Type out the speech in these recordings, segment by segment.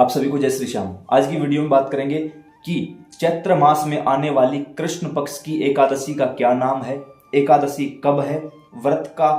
आप सभी को जय श्री श्याम। आज की वीडियो में बात करेंगे कि चैत्र मास में आने वाली कृष्ण पक्ष की एकादशी का क्या नाम है, एकादशी कब है, व्रत का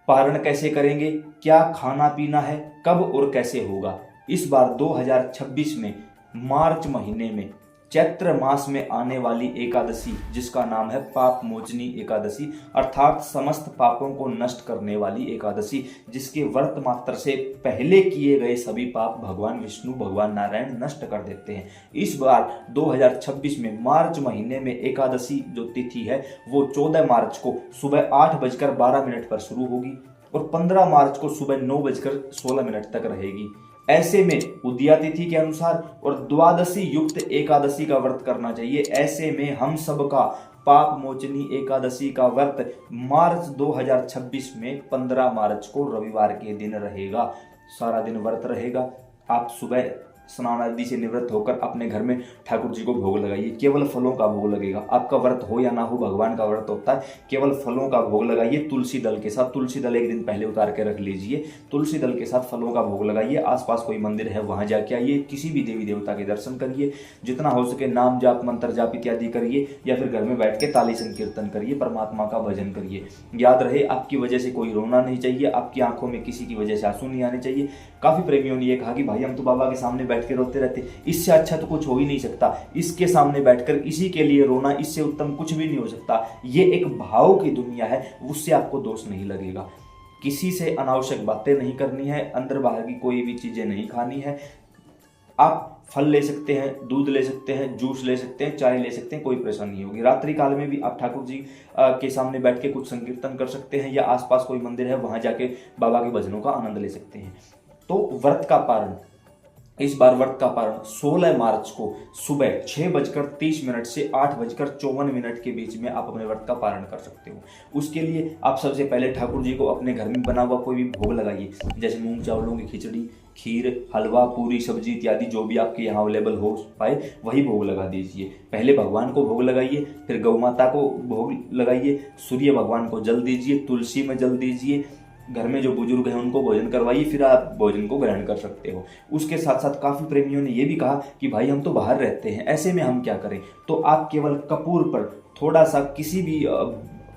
पारण कैसे करेंगे, क्या खाना पीना है, कब और कैसे होगा। इस बार 2026 में मार्च महीने में चैत्र मास में आने वाली एकादशी, जिसका नाम है पाप मोचनी एकादशी, अर्थात समस्त पापों को नष्ट करने वाली एकादशी, जिसके व्रत मात्र से पहले किए गए सभी पाप भगवान विष्णु भगवान नारायण नष्ट कर देते हैं। इस बार 2026 में मार्च महीने में एकादशी जो तिथि है वो 14 मार्च को सुबह 8:12 पर शुरू होगी और 15 मार्च को सुबह 9:16 तक रहेगी। ऐसे में उदया तिथि के अनुसार और द्वादशी युक्त एकादशी का व्रत करना चाहिए। ऐसे में हम सब का पाप मोचनी एकादशी का व्रत मार्च 2026 में 15 मार्च को रविवार के दिन रहेगा। सारा दिन व्रत रहेगा। आप सुबह स्नान आदि से निवृत्त होकर अपने घर में ठाकुर जी को भोग लगाइए। केवल फलों का भोग लगेगा। आपका व्रत हो या ना हो, भगवान का व्रत होता है। केवल फलों का भोग लगाइए तुलसी दल के साथ। तुलसी दल एक दिन पहले उतार के रख लीजिए। तुलसी दल के साथ फलों का भोग लगाइए। आसपास कोई मंदिर है वहां जाके आइए। किसी भी देवी देवता के दर्शन करिए। जितना हो सके नाम जाप मंत्र जाप इत्यादि करिए या फिर घर में बैठ के ताली संकीर्तन करिए, परमात्मा का भजन करिए। याद रहे, आपकी वजह से कोई रोना नहीं चाहिए, आपकी आंखों में किसी की वजह से आंसू नहीं आने चाहिए। काफी प्रेमियों ने यह कहा कि भाई हम तो बाबा के सामने बैठ के रोते रहते, इससे अच्छा तो कुछ हो ही नहीं सकता। इसके सामने बैठकर इसी के लिए रोना, इससे उत्तम कुछ भी नहीं हो सकता। ये एक भाव की दुनिया है, उससे आपको दोष नहीं लगेगा। किसी से अनावश्यक बातें नहीं करनी है, अंदर बाहर की कोई भी चीजें नहीं खानी है। आप फल ले सकते हैं, दूध ले सकते हैं, जूस ले सकते हैं, चाय ले सकते हैं, कोई परेशानी नहीं होगी। रात्रि काल में भी आप ठाकुर जी के सामने बैठ के कुछ संकीर्तन कर सकते हैं या आसपास कोई मंदिर है वहां जाके बाबा के भजनों का आनंद ले सकते हैं। तो व्रत का पारण, इस बार व्रत का पारण 16 मार्च को सुबह 6:30 से 8:54 के बीच में आप अपने व्रत का पारण कर सकते हो। उसके लिए आप सबसे पहले ठाकुर जी को अपने घर में बना हुआ कोई भी भोग लगाइए, जैसे मूंग चावलों की खिचड़ी, खीर, हलवा, पूरी, सब्जी इत्यादि जो भी आपके यहाँ अवेलेबल हो पाए वही भोग लगा दीजिए। पहले भगवान को भोग लगाइए, फिर गौ माता को भोग लगाइए, सूर्य भगवान को जल दीजिए, तुलसी में जल दीजिए, घर में जो बुजुर्ग हैं उनको भोजन करवाइए, फिर आप भोजन को ग्रहण कर सकते हो। उसके साथ साथ काफ़ी प्रेमियों ने यह भी कहा कि भाई हम तो बाहर रहते हैं, ऐसे में हम क्या करें। तो आप केवल कपूर पर थोड़ा सा किसी भी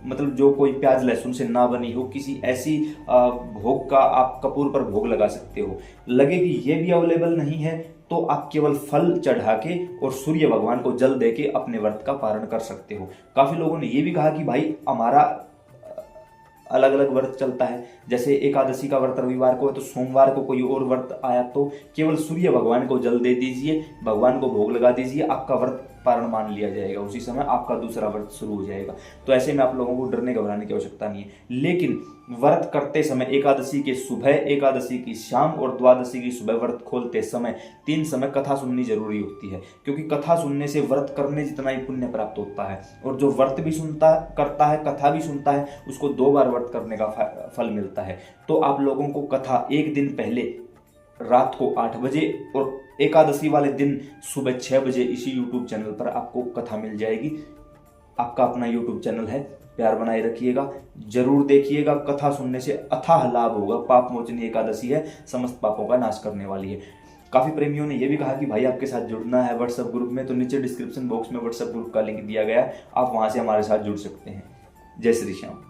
मतलब जो कोई प्याज लहसुन से ना बनी हो किसी ऐसी भोग का आप कपूर पर भोग लगा सकते हो। लगे कि ये भी अवेलेबल नहीं है तो आप केवल फल चढ़ा के और सूर्य भगवान को जल दे के अपने व्रत का पारण कर सकते हो। काफ़ी लोगों ने यह भी कहा कि भाई हमारा अलग अलग व्रत चलता है, जैसे एकादशी का व्रत रविवार को है तो सोमवार को कोई और व्रत आया तो केवल सूर्य भगवान को जल दे दीजिए, भगवान को भोग लगा दीजिए, आपका व्रत पारण मान लिया जाएगा। उसी समय आपका दूसरा व्रत शुरू हो जाएगा। तो ऐसे में आप लोगों को डरने घबराने की आवश्यकता नहीं है। लेकिन व्रत करते समय एकादशी के सुबह, एकादशी की शाम और द्वादशी की सुबह व्रत खोलते समय 3 समय कथा सुननी जरूरी होती है, क्योंकि कथा सुनने से व्रत करने जितना ही पुण्य प्राप्त होता है। और जो व्रत भी करता है, कथा भी सुनता है, उसको 2 बार व्रत करने का फल मिलता है। तो आप लोगों को कथा एक दिन पहले रात को 8 बजे और एकादशी वाले दिन सुबह 6 बजे इसी YouTube चैनल पर आपको कथा मिल जाएगी। आपका अपना YouTube चैनल है, प्यार बनाए रखिएगा, जरूर देखिएगा। कथा सुनने से अथाह लाभ होगा। पाप मोचनी एकादशी है, समस्त पापों का नाश करने वाली है। काफ़ी प्रेमियों ने यह भी कहा कि भाई आपके साथ जुड़ना है व्हाट्सएप ग्रुप में, तो नीचे डिस्क्रिप्शन बॉक्स में व्हाट्सएप ग्रुप का लिंक दिया गया है, आप वहां से हमारे साथ जुड़ सकते हैं। जय श्री श्याम।